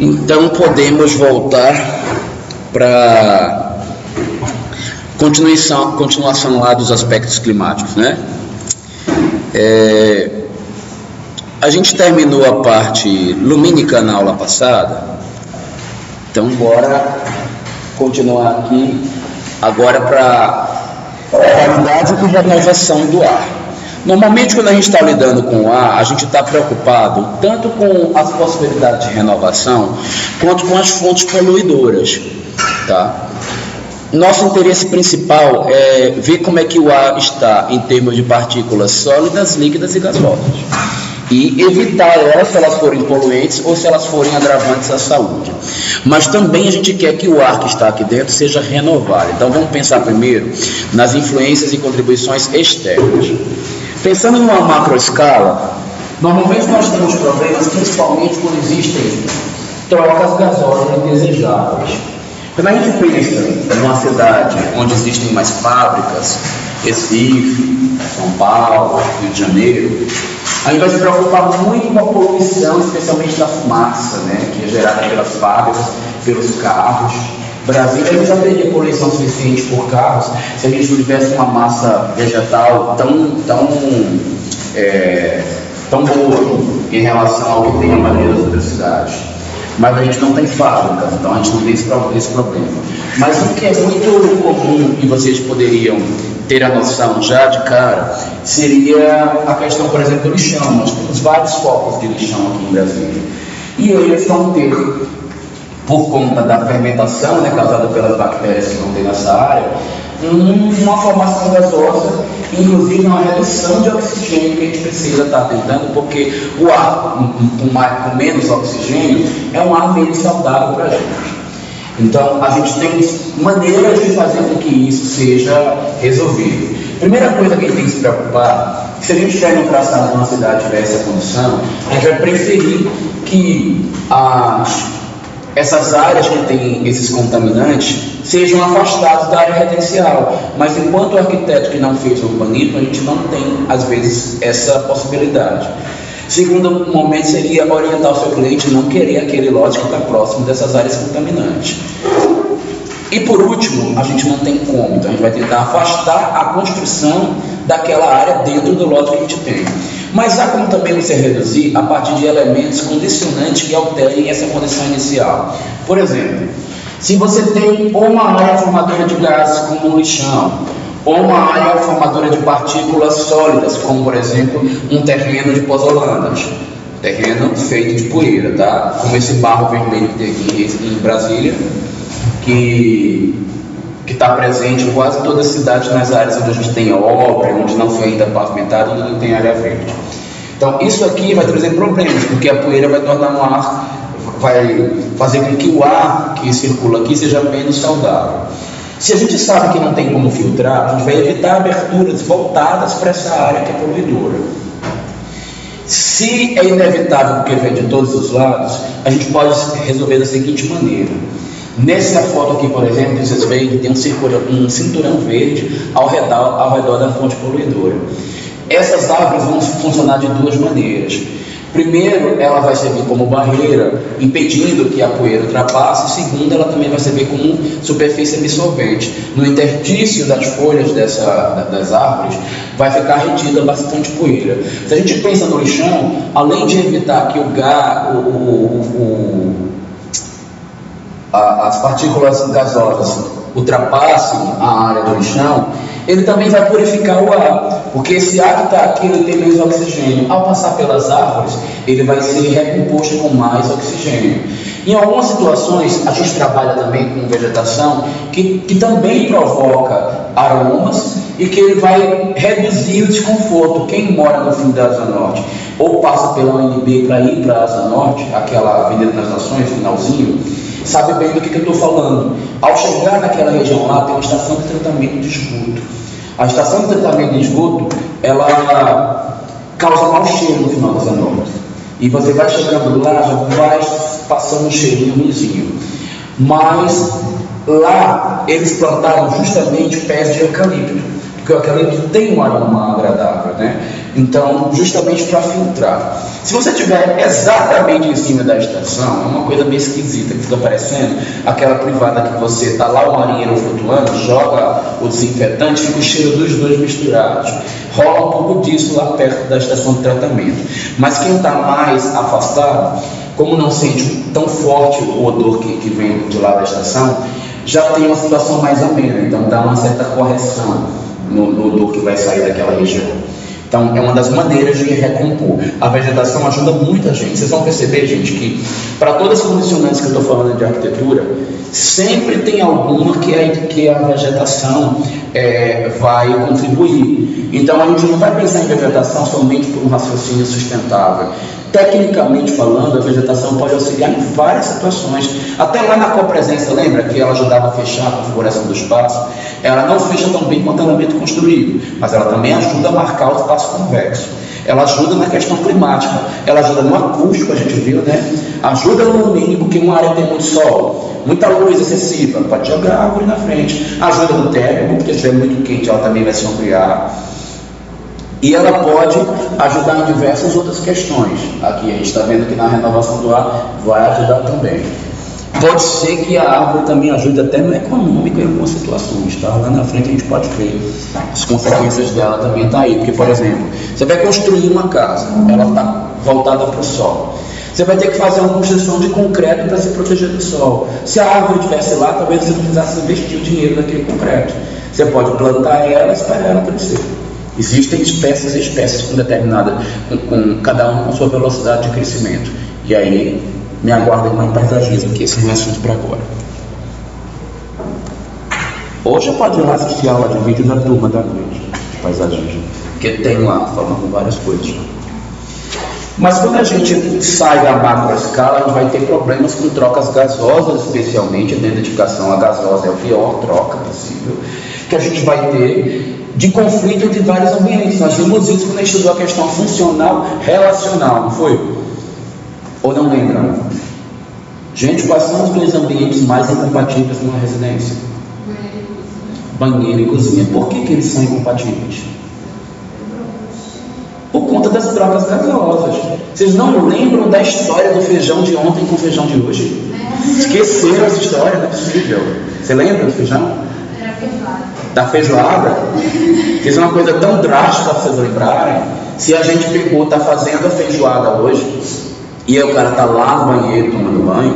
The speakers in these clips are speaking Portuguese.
Então podemos voltar para continuação lá dos aspectos climáticos, né? A gente terminou a parte lumínica na aula passada, então bora continuar aqui agora para a qualidade e renovação do ar. Normalmente, quando a gente está lidando com o ar, a gente está preocupado tanto com as possibilidades de renovação, quanto com as fontes poluidoras, tá? Nosso interesse principal é ver como é que o ar está em termos de partículas sólidas, líquidas e gasosas, e evitar elas se elas forem poluentes ou se elas forem agravantes à saúde. Mas também a gente quer que o ar que está aqui dentro seja renovado. Então vamos pensar primeiro nas influências e contribuições externas. Pensando numa macroescala, normalmente nós temos problemas principalmente quando existem trocas gasosas indesejáveis. Quando a gente pensa numa cidade onde existem mais fábricas, Recife, São Paulo, Rio de Janeiro, a gente vai se preocupar muito com a poluição, especialmente da fumaça, né, que é gerada pelas fábricas, pelos carros. Brasília já teria poluição suficiente por carros se a gente não tivesse uma massa vegetal tão boa em relação ao que tem a maioria das outras cidades. Mas a gente não tem fábricas, então a gente não tem esse problema. Mas o que é muito comum e vocês poderiam ter a noção já de cara seria a questão, por exemplo, do lixão. Nós temos vários focos de lixão aqui em Brasília. E eles vão ter, por conta da fermentação, né, causada pelas bactérias que vão ter nessa área, uma formação gasosa, inclusive uma redução de oxigênio que a gente precisa estar tentando, porque o ar com menos oxigênio é um ar menos saudável para a gente. Então, a gente tem maneiras de fazer com que isso seja resolvido. Primeira coisa que a gente tem que se preocupar, se a gente estiver no traçado de uma cidade tiver essa condição, a gente vai preferir que essas áreas que têm esses contaminantes sejam afastadas da área residencial. Mas enquanto o arquiteto que não fez o urbanismo, a gente não tem, às vezes, essa possibilidade. Segundo momento seria orientar o seu cliente a não querer aquele lote que está próximo dessas áreas contaminantes. E por último, a gente não tem como, então a gente vai tentar afastar a construção daquela área dentro do lote que a gente tem. Mas há como também você reduzir a partir de elementos condicionantes que alterem essa condição inicial. Por exemplo, se você tem ou uma área formadora de gases, como um lixão, ou uma área formadora de partículas sólidas, como por exemplo um terreno de pozolandas, terreno feito de poeira, tá? Como esse barro vermelho que tem aqui em Brasília, que está presente em quase todas as cidades, nas áreas onde a gente tem obra, onde não foi ainda pavimentado, onde não tem área verde. Então isso aqui vai trazer problemas, porque a poeira vai tornar um ar, vai fazer com que o ar que circula aqui seja menos saudável. Se a gente sabe que não tem como filtrar, a gente vai evitar aberturas voltadas para essa área que é poluidora. Se é inevitável porque vem de todos os lados, a gente pode resolver da seguinte maneira. Nessa foto aqui, por exemplo, vocês veem que tem um cinturão verde ao redor da fonte poluidora. Essas árvores vão funcionar de duas maneiras. Primeiro, ela vai servir como barreira, impedindo que a poeira ultrapasse. Segundo, ela também vai servir como superfície absorvente. No interstício das folhas das árvores, vai ficar retida bastante poeira. Se a gente pensa no lixão, além de evitar que as partículas gasosas ultrapassem a área do lixão, ele também vai purificar o ar, porque esse ar que está aqui, ele tem menos oxigênio. Ao passar pelas árvores, ele vai ser recomposto com mais oxigênio. Em algumas situações, a gente trabalha também com vegetação que também provoca aromas e que ele vai reduzir o desconforto. Quem mora no fim da Asa Norte ou passa pela UNB para ir para a Asa Norte, aquela Avenida das Nações, finalzinho, sabe bem do que eu estou falando. Ao chegar naquela região lá, tem uma estação de tratamento de esgoto. A estação de tratamento de esgoto, ela causa mau cheiro no final das anormas. E você vai chegando lá, já vai passando um cheirinho ruimzinho. Mas lá, eles plantaram justamente pés de eucalipto. porque o eucalipto tem um aroma agradável, né? Então, justamente para filtrar. Se você estiver exatamente em cima da estação, é uma coisa meio esquisita, que fica parecendo aquela privada que você está lá, o marinheiro flutuando, joga o desinfetante, fica o cheiro dos dois misturados. Rola um pouco disso lá perto da estação de tratamento. Mas quem está mais afastado, como não sente tão forte o odor que vem de lá da estação, já tem uma situação mais amena, então dá uma certa correção no odor que vai sair daquela região. Então, é uma das maneiras de recompor. A vegetação ajuda muita gente. Vocês vão perceber, gente, que para todas as condicionantes que eu estou falando de arquitetura, sempre tem alguma que a vegetação vai contribuir. Então, a gente não vai pensar em vegetação somente por um raciocínio sustentável. Tecnicamente falando, a vegetação pode auxiliar em várias situações. Até lá na copresença, lembra que ela ajudava a fechar a configuração do espaço? Ela não fecha tão bem quanto o elemento construído, mas ela também ajuda a marcar o espaço convexo. Ela ajuda na questão climática, ela ajuda no acústico, a gente viu, né? Ajuda no lumínico, porque uma área tem muito sol, muita luz excessiva, pode jogar árvore na frente. Ajuda no térmico, porque se estiver muito quente, ela também vai sombrear. E ela pode ajudar em diversas outras questões. Aqui a gente está vendo que na renovação do ar vai ajudar também. Pode ser que a árvore também ajude até no econômico em algumas situações, tá? Lá na frente a gente pode ver as consequências dela também está aí. Porque, por exemplo, você vai construir uma casa, ela está voltada para o sol. Você vai ter que fazer uma construção de concreto para se proteger do sol. Se a árvore estivesse lá, talvez você não precisasse investir o dinheiro naquele concreto. Você pode plantar ela e esperar ela crescer. Existem espécies e espécies com determinada, com cada um com sua velocidade de crescimento. E aí, me aguardem no paisagismo, que esse não é assunto para agora. Hoje pode ir lá assistir a aula de vídeo da turma da noite, de paisagismo, que tem lá, falando várias coisas. Mas quando a gente sai da macroescala, a gente vai ter problemas com trocas gasosas, especialmente a identificação. A gasosa é a pior troca possível, que a gente vai ter de conflito entre vários ambientes. Nós vimos isso quando a gente estudou a questão funcional relacional, não foi? Ou não lembram? Gente, quais são os dois ambientes mais incompatíveis numa residência? Banheiro e cozinha. Por que eles são incompatíveis? Por conta das trocas gasosas. Vocês não lembram da história do feijão de ontem com o feijão de hoje? Esqueceram essa história, não é possível. Você lembra do feijão? Era feijoada. Da feijoada? Fiz uma coisa tão drástica para vocês lembrarem. Se a gente está fazendo a feijoada hoje, e aí o cara está lá no banheiro tomando banho,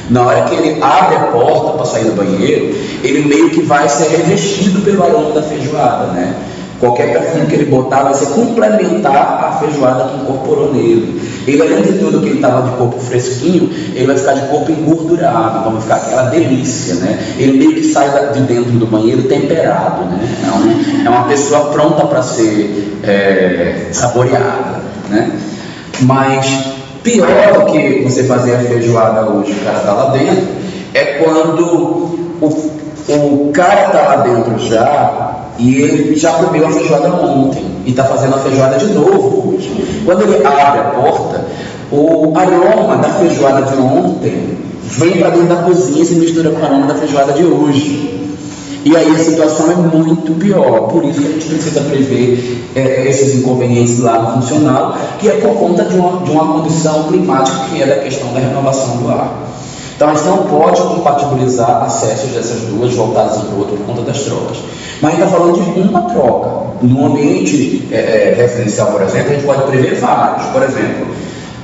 na hora que ele abre a porta para sair do banheiro, ele meio que vai ser revestido pelo aroma da feijoada, né? Qualquer perfume que ele botar vai ser complementar a feijoada que incorporou nele. Ele, além de tudo que ele estava de corpo fresquinho, ele vai ficar de corpo engordurado, então vai ficar aquela delícia, né? Ele meio que sai de dentro do banheiro temperado, né? É uma pessoa pronta para ser saboreada, né? Mas pior do que você fazer a feijoada hoje, o cara está lá dentro, é quando o cara está lá dentro já e ele já comeu a feijoada ontem e está fazendo a feijoada de novo hoje. Quando ele abre a porta, o aroma da feijoada de ontem vem para dentro da cozinha e se mistura com o aroma da feijoada de hoje. E aí a situação é muito pior. Por isso que a gente precisa prever esses inconvenientes lá no funcional, que é por conta de uma condição climática, que é da questão da renovação do ar. Então a gente não pode compatibilizar acessos dessas duas voltadas um para o outro por conta das trocas. Mas a gente está falando de uma troca. No ambiente residencial, por exemplo, a gente pode prever vários. Por exemplo,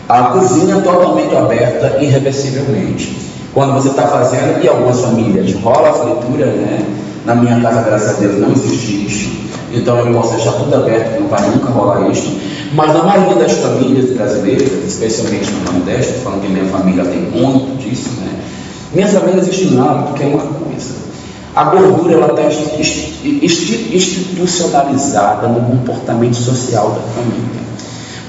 a cozinha totalmente aberta irreversivelmente. Quando você está fazendo, e algumas famílias rola a fritura, né? Na minha casa, graças a Deus, não existe isso. Então eu posso deixar tudo aberto, que não vai nunca rolar isso. Mas na maioria das famílias brasileiras, especialmente no Nordeste, falando que minha família tem muito disso, né? Minhas famílias existem um hábito que é uma coisa. A gordura ela está institucionalizada no comportamento social da família.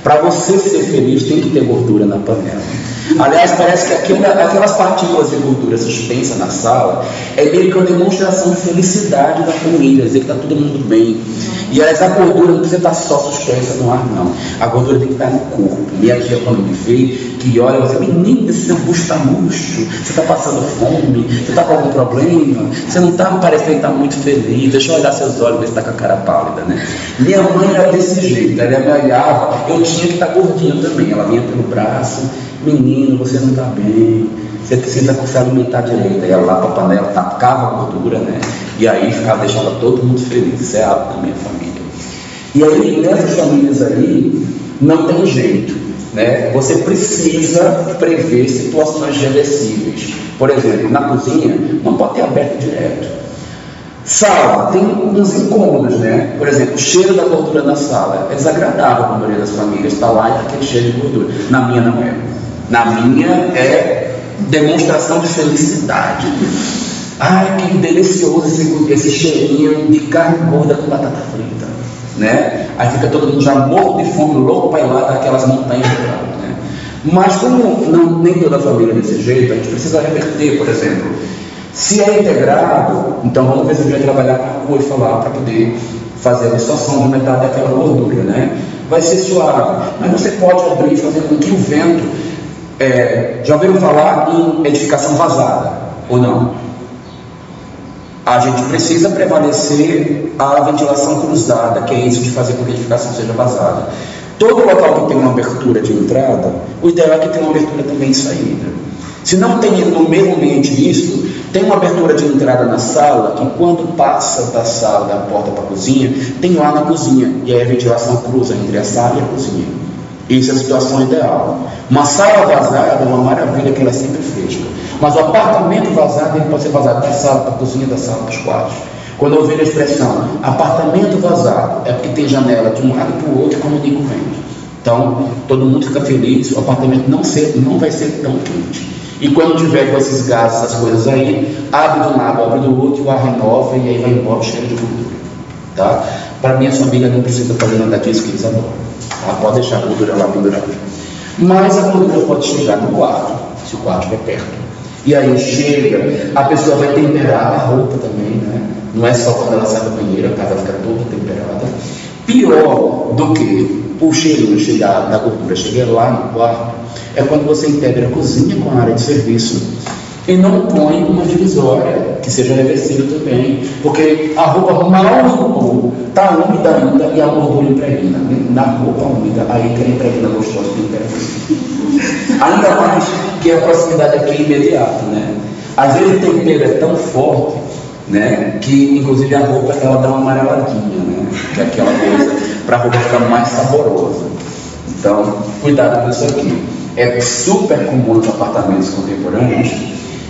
Para você ser feliz, tem que ter gordura na panela. Aliás, parece que aquelas partículas de gordura suspensas na sala é meio que uma demonstração de felicidade da família, dizer que está todo mundo bem. E essa gordura não precisa estar só suspensa no ar, não. A gordura tem que estar no corpo. Minha tia, quando me vê, que olha, você, menina, esse seu busto está murcho, você está passando fome, você está com algum problema, você não está parecendo estar muito feliz, deixa eu olhar seus olhos, ver se está com a cara pálida, né? Minha mãe era desse jeito, ela me olhava, eu tinha que estar gordinho também, ela vinha pelo braço, menino, você não está bem, você precisa se alimentar direito. Aí ela lá para a panela, tacava a gordura, né? E aí deixava todo mundo feliz. Isso é hábito da minha família. E aí, nessas famílias aí, não tem jeito, né? Você precisa prever situações reversíveis. Por exemplo, na cozinha, não pode ter aberto direto. Sala, tem uns incômodos, né? Por exemplo, o cheiro da gordura na sala é desagradável para a maioria das famílias. Está lá e está aquele cheiro de gordura. Na minha não é. Na minha é demonstração de felicidade. Ai, que delicioso esse cheirinho de carne gorda com batata frita, né? Aí fica todo mundo já morto de fome, louco para ir lá daquelas montanhas de prato, né? Mas como nem toda a família é desse jeito, a gente precisa reverter. Por exemplo, se é integrado, então vamos ver se a gente vai trabalhar com a rua e falar para poder fazer a distorção de metade daquela gordura, né? Vai ser suave, mas você pode abrir e fazer com que o vento... já ouviram falar em edificação vazada, ou não? A gente precisa prevalecer a ventilação cruzada, que é isso de fazer com que a edificação seja vazada. Todo local que tem uma abertura de entrada, o ideal é que tenha uma abertura também de saída. Se não tem no mesmo ambiente isso, tem uma abertura de entrada na sala, que quando passa da sala, da porta para a cozinha, tem lá na cozinha, e aí a ventilação cruza entre a sala e a cozinha. Isso é a situação ideal. Uma sala vazada é uma maravilha, que ela é sempre fresca. Mas o apartamento vazado, ele pode ser vazado da sala para a cozinha, da sala para os quartos. Quando eu vejo a expressão apartamento vazado, é porque tem janela de um lado para o outro e comunica o vento. Então, todo mundo fica feliz, o apartamento não vai ser tão quente. E quando tiver com esses gases, essas coisas aí, abre de um lado, abre do outro, o ar renova e aí vai embora o cheiro de gordura. Tá? Para minha família não precisa fazer nada disso, que eles adoram. Ela pode deixar a gordura lá pendurada. Mas a gordura pode chegar no quarto, se o quarto estiver perto. E aí chega, a pessoa vai temperar a roupa também, né? Não é só quando ela sai da banheira, a casa fica toda temperada. Pior do que o cheirinho chegar da gordura chegar lá no quarto, é quando você integra a cozinha com a área de serviço e não põe uma divisória que seja reversível também, porque a roupa mal limpou, está úmida ainda e a gordura impregna. Na roupa úmida, aí que ela impregna gostosa de tempero. Ainda mais que a proximidade aqui é imediata, né? Às vezes o tempero é tão forte, né, que inclusive a roupa ela dá uma amareladinha, né? Que é aquela coisa para a roupa ficar mais saborosa. Então, cuidado com isso aqui. É super comum nos apartamentos contemporâneos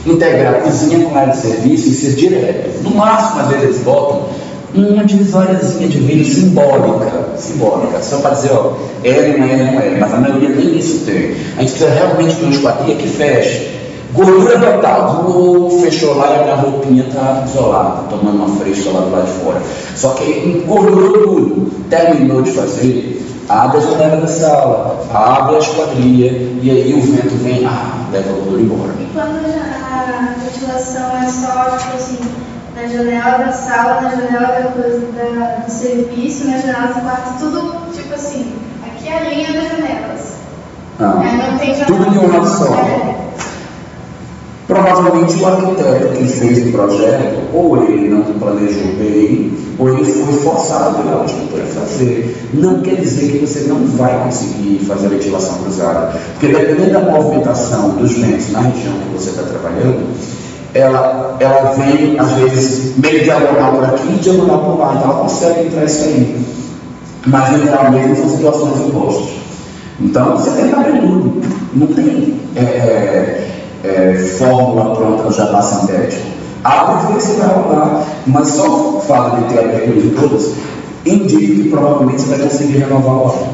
integrar a cozinha com a área de serviço e ser direto. No máximo, às vezes, eles botam uma divisóriazinha de vidro simbólica, só para dizer, ó, é, não é, mas a maioria nem isso tem. A gente precisa realmente ter uma esquadria que feche. Gordura total, fechou lá e a roupinha está isolada, tomando uma fresca lá do lado de fora. Só que engordurou tudo, terminou de fazer, abre a janela da sala, abre a esquadria e aí o vento vem, leva a gordura embora. E quando a ventilação é só, tipo assim, na janela da sala, na janela do serviço, na janela do quarto, tudo tipo assim, aqui é a linha das janelas. Não tem janela. Tudo de um lado só. Provavelmente o arquiteto que fez o projeto, ou ele não planejou bem, ou ele foi forçado pela estrutura a fazer. Não quer dizer que você não vai conseguir fazer a ventilação cruzada, porque dependendo da movimentação dos ventos na região que você está trabalhando, ela vem, às vezes, meio diagonal por aqui e diagonal por lá, então ela consegue entrar isso aí. Mas, literalmente, são situações opostas. Então, você tem que abrir tudo. Não tem fórmula pronta já está sintético. Abre e vê se vai rolar, mas só o fato de ter abertura de todas indica que provavelmente você vai conseguir renovar a obra.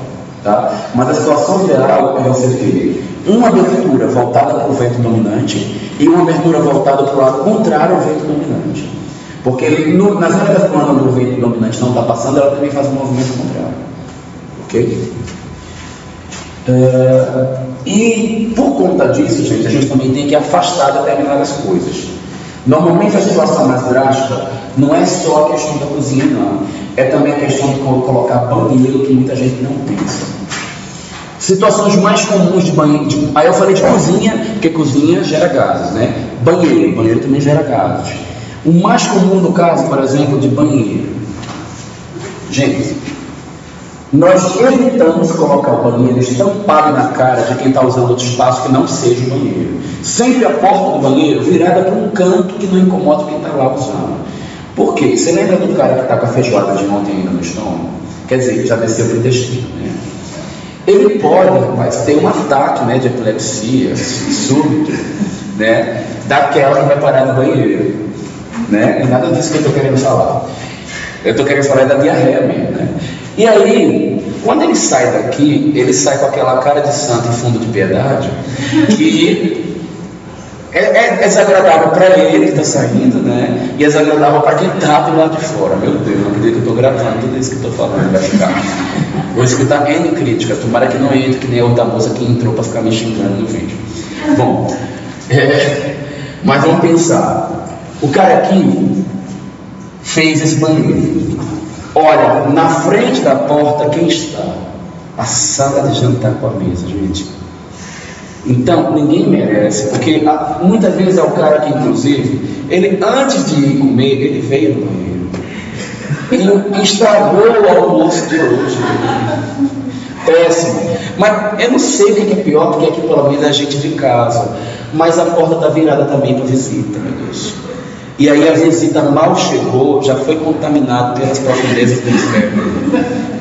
Tá? Mas a situação ideal é você ter uma abertura voltada para o vento dominante e uma abertura voltada para o lado contrário ao vento dominante. Porque nas áreas quando o vento dominante não está passando, ela também faz um movimento contrário. Ok? E por conta disso, gente, a gente também tem que afastar determinadas coisas. Normalmente a situação mais drástica Não é só a questão da cozinha, não. É também a questão de colocar banheiro, que muita gente não pensa. Situações mais comuns de banheiro. Aí eu falei de cozinha, porque cozinha gera gases, né? Banheiro também gera gases. O mais comum no caso, por exemplo, de banheiro. Gente, nós evitamos colocar o banheiro estampado na cara de quem está usando outro espaço que não seja o banheiro. Sempre a porta do banheiro virada para um canto que não incomoda quem está lá usando. Por quê? Você lembra do cara que está com a feijoada de ontem ainda no estômago? Quer dizer, já desceu para o intestino, né? Ele pode, rapaz, ter um ataque, né, de epilepsia súbito, né, daquela que vai parar no banheiro, né? E nada disso que eu estou querendo falar. Eu estou querendo falar da diarreia mesmo, né? E aí, quando ele sai daqui, ele sai com aquela cara de santo e fundo de piedade, que é desagradável para ele que está saindo, né? E é desagradável para quem está do lado de fora. Meu Deus, não acredito que eu estou gravando tudo isso que eu estou falando, vai ficar. Vou escutar N críticas, tomara que não entre que nem a outra moça que entrou para ficar me xingando no vídeo. Bom, mas vamos pensar. O cara aqui fez esse banheiro. Olha, na frente da porta, quem está? A sala de jantar com a mesa, gente. Então, ninguém merece, porque muitas vezes é o cara que, inclusive, ele antes de ir comer, ele veio no banheiro. Ele estragou o almoço de hoje. Péssimo. Mas eu não sei o que é pior, porque aqui pelo menos é a gente de casa. Mas a porta está virada também para visita, meu Deus. E aí a visita mal chegou, já foi contaminado pelas profundezas do inferno.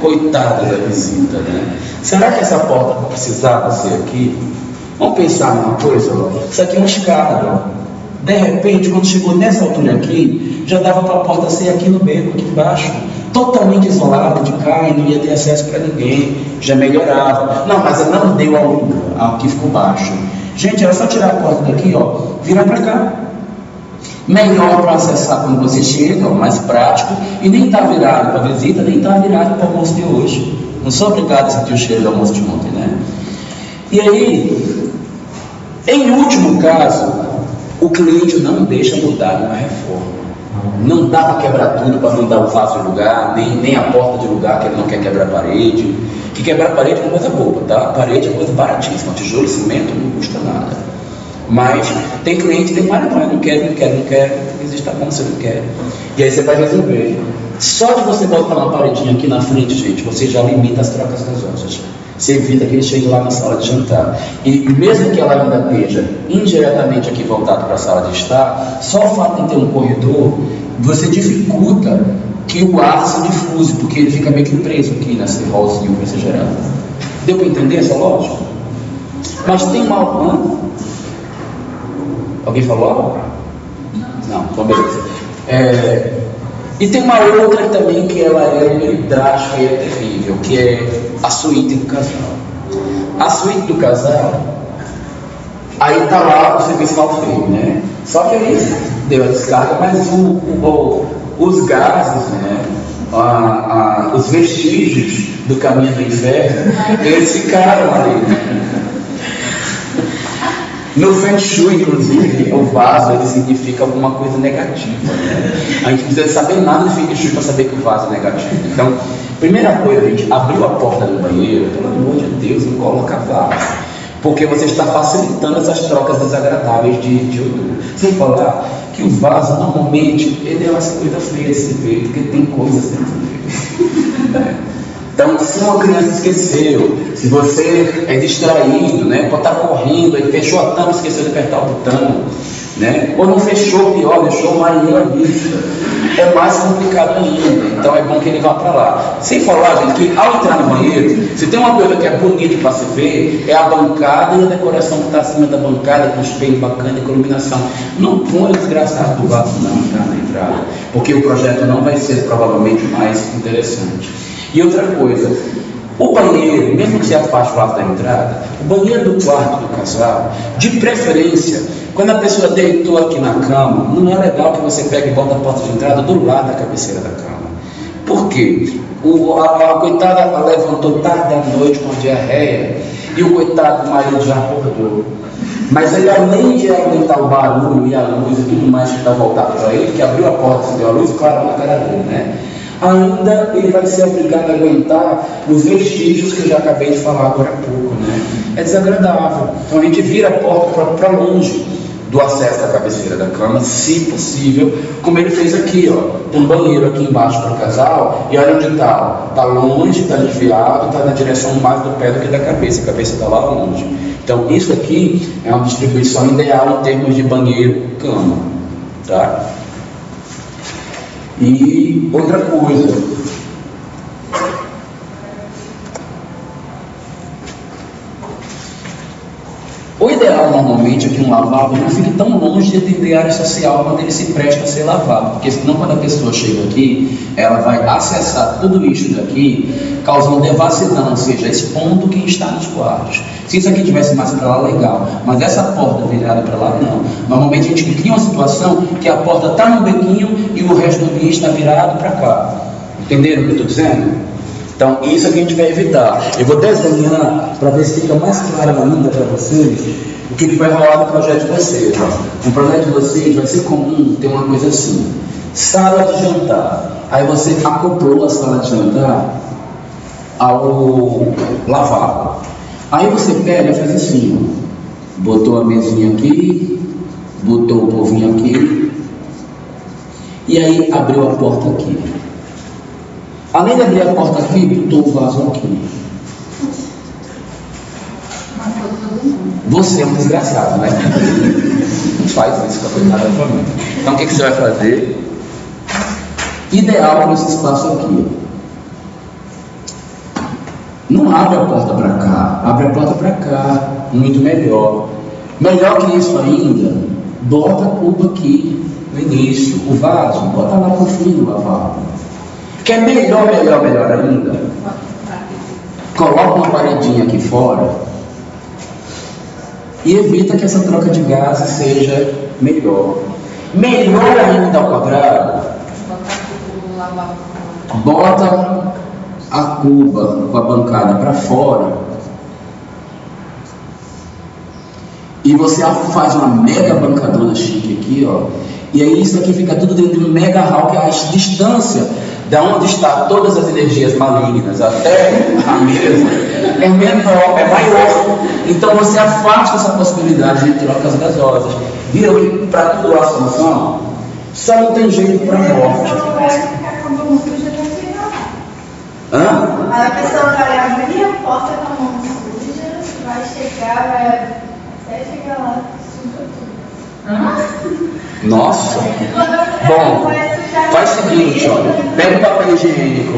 Coitada da visita, né? Será que essa porta precisava ser aqui? Vamos pensar numa coisa, ó. Isso aqui é uma escada. De repente, quando chegou nessa altura aqui, já dava para a porta ser aqui no beco, aqui embaixo. Totalmente isolada de cá, e não ia ter acesso para ninguém. Já melhorava. Não, mas não deu altura. Aqui ficou baixo. Gente, era só tirar a porta daqui, ó, virar para cá. Melhor para acessar quando você chega, mais prático, e nem está virado para visita, nem está virado para o almoço de hoje. Não sou obrigado a sentir o cheiro do almoço de ontem, né? E aí, em último caso, o cliente não deixa mudar numa reforma. Não dá para quebrar tudo para não dar o vaso de lugar, nem a porta de lugar, que ele não quer quebrar a parede. Que quebrar a parede é uma coisa boa, tá? A parede é coisa baratíssima, tijolo e cimento não custa nada. Mas tem cliente que tem mais, não quer, existe, tá bom, você não quer. E aí você vai resolver. Só de você botar uma paredinha aqui na frente, gente, você já limita as trocas das osas. Você evita que ele chegue lá na sala de jantar. E mesmo que ela ainda esteja indiretamente aqui voltado para a sala de estar, só o fato de ter um corredor, você dificulta que o ar se difuse, porque ele fica meio que preso aqui nesse rolzinho que vai ser gerado. Deu para entender essa lógica? Mas tem uma... Alguém falou algo? Não, então beleza. E tem uma outra também que ela é meio drástica e é terrível, que é a suíte do casal. A suíte do casal, aí está lá o serviço mal feito, né? Só que aí deu a descarga, mas os gases, né? Os vestígios do caminho do inferno, eles ficaram ali, né? No Feng Shui, inclusive, o vaso ele significa alguma coisa negativa, né? A gente precisa saber nada de Feng Shui para saber que o vaso é negativo. Então, primeira coisa, a gente abriu a porta do banheiro, pelo amor de Deus, não coloca vaso, porque você está facilitando essas trocas desagradáveis de odor. Sem falar que o vaso, normalmente, ele é uma coisa feia de se ver, porque tem coisas dentro dele. Então, se uma criança esqueceu, se você é distraído, né, pode estar correndo, aí fechou a tampa, esqueceu de apertar o botão, né, ou não fechou, pior, deixou uma linha à vista, é mais complicado ainda. Então é bom que ele vá para lá. Sem falar, gente, que ao entrar no banheiro, se tem uma coisa que é bonita para se ver, é a bancada e a decoração que está acima da bancada, com espelho bacana e com iluminação. Não põe o desgraçado do vaso não, tá, na entrada, porque o projeto não vai ser provavelmente mais interessante. E outra coisa, o banheiro, mesmo que você afaste o lado da entrada, o banheiro do quarto do casal, de preferência, quando a pessoa deitou aqui na cama, não é legal que você pegue e bota a porta de entrada do lado da cabeceira da cama. Por quê? A coitada levantou tarde da noite com a diarreia e o coitado do marido já acordou. Mas ele, além de aumentar o barulho e a luz e tudo mais que está voltado para ele, que abriu a porta e deu a luz, claro, na cara dele, né? Ainda ele vai ser obrigado a aguentar os vestígios que eu já acabei de falar agora há pouco, né? É desagradável. Então a gente vira a porta para longe do acesso da cabeceira da cama, se possível, como ele fez aqui, ó. Tem um banheiro aqui embaixo para o casal, e olha onde está. Está longe, está desviado, está na direção mais do pé do que da cabeça. A cabeça está lá longe. Então isso aqui é uma distribuição ideal em termos de banheiro, cama, tá? E outra coisa, o ideal normalmente é que um lavabo não fique tão longe de atender a área social quando ele se presta a ser lavado, porque senão quando a pessoa chega aqui, ela vai acessar tudo isso daqui, causando devassidão, ou seja, expondo quem está nos quartos. Se isso aqui tivesse mais para lá, legal, mas essa porta virada para lá, não. Normalmente a gente cria uma situação que a porta está no bequinho e o resto do ambiente está virado para cá. Entenderam o que eu estou dizendo? Então, isso aqui a gente vai evitar. Eu vou desenhar para ver se fica mais claro ainda para vocês o que vai rolar no projeto de vocês. Ó. No projeto de vocês vai ser comum ter uma coisa assim: sala de jantar. Aí você acoplou a sala de jantar ao lavabo. Aí você pega e faz assim: ó. Botou a mesinha aqui, botou o povinho aqui, e aí abriu a porta aqui. Além de abrir a porta aqui, botou o vaso aqui. Você é um desgraçado, né? Não faz isso com a coitada da família. Então o que você vai fazer? Ideal nesse espaço aqui. Não abre a porta para cá, abre a porta para cá. Muito melhor. Melhor que isso ainda, bota a cuba aqui no início. O vaso, bota lá no fim do lavabo. Quer melhor ainda? Coloca uma paredinha aqui fora e evita que essa troca de gases seja melhor. Melhor ainda ao quadrado, bota a cuba com a bancada para fora e você faz uma mega bancadona chique aqui, ó. E aí isso aqui fica tudo dentro de um mega hall, que é a distância da onde está todas as energias malignas até a mesa é menor, é maior. Então você afasta essa possibilidade de trocas gasosas. Viram que para tudo há solução? Só não tem jeito para a morte. Hã? A pessoa vai abrir a porta com a mão suja, vai chegar, vai até chegar lá, suja tudo. Nossa! Bom, faz o seguinte, olha, pega o papel higiênico,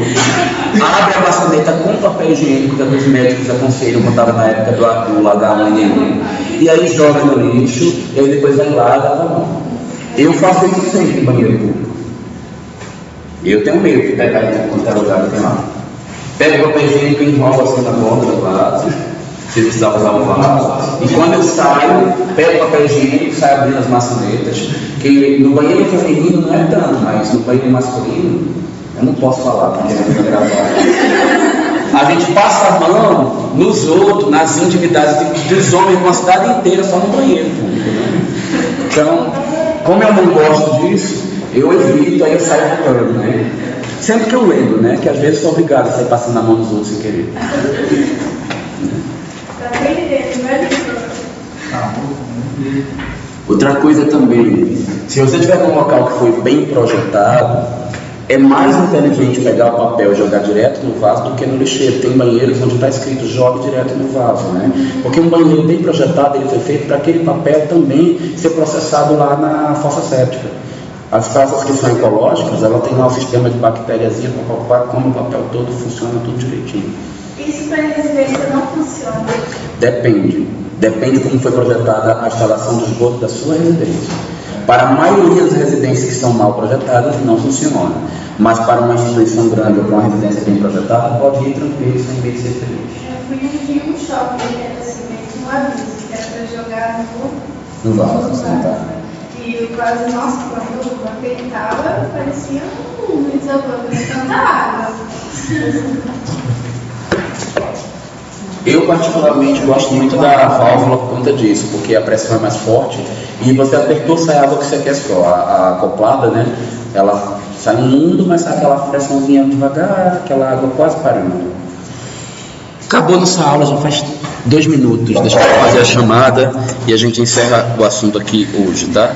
abre a maçaneta com o papel higiênico que os médicos aconselham quando estava na época do H1N1, e aí joga no lixo, e aí depois vai lá e lava a mão. Eu faço isso sempre em banheiro público. Eu tenho medo de pegar em qualquer lugar que tem lá. Pega o papel higiênico e enrola assim na borda do vaso, se precisar usar o vaso. E quando eu saio, pego o papel higiênico e saio abrindo as maçanetas. Que no banheiro feminino não é tanto, mas no banheiro masculino, eu não posso falar porque não fica gravado. A gente passa a mão nos outros, nas intimidades dos homens com a cidade inteira, só no banheiro público, né? Então, como eu não gosto disso, eu evito, aí eu saio falando, né? Sempre que eu lembro, né? Que às vezes sou obrigado a sair passando a mão nos outros sem querer. Outra coisa também, se você tiver um local que foi bem projetado, é mais inteligente pegar o papel e jogar direto no vaso do que no lixeiro. Tem banheiros onde está escrito jogue direto no vaso, né? Porque um banheiro bem projetado, ele foi feito para aquele papel também ser processado lá na fossa séptica. As fossas que são ecológicas, ela tem lá um sistema de bactériazinha para como o papel todo funciona tudo direitinho. Isso para residência não funciona? Depende como foi projetada a instalação do esgoto da sua residência. Para a maioria das residências que são mal projetadas, não funciona. Mas para uma instituição grande ou para uma residência bem projetada, pode ir tranquilo, sem medo de ser feliz. Eu fui em um shopping que era assim, meio que um aviso, que era para jogar no vaso. E quase, nossa, quando eu apertava, parecia um desabando de tanta água. Eu particularmente gosto muito da válvula por conta disso, porque a pressão é mais forte e você apertou, sai a água que você quer só. A acoplada, né? Ela sai no mundo, mas sai aquela pressãozinha devagar, aquela água quase parando. Acabou nossa aula, já faz 2 minutos. Deixa eu fazer a chamada e a gente encerra o assunto aqui hoje, tá?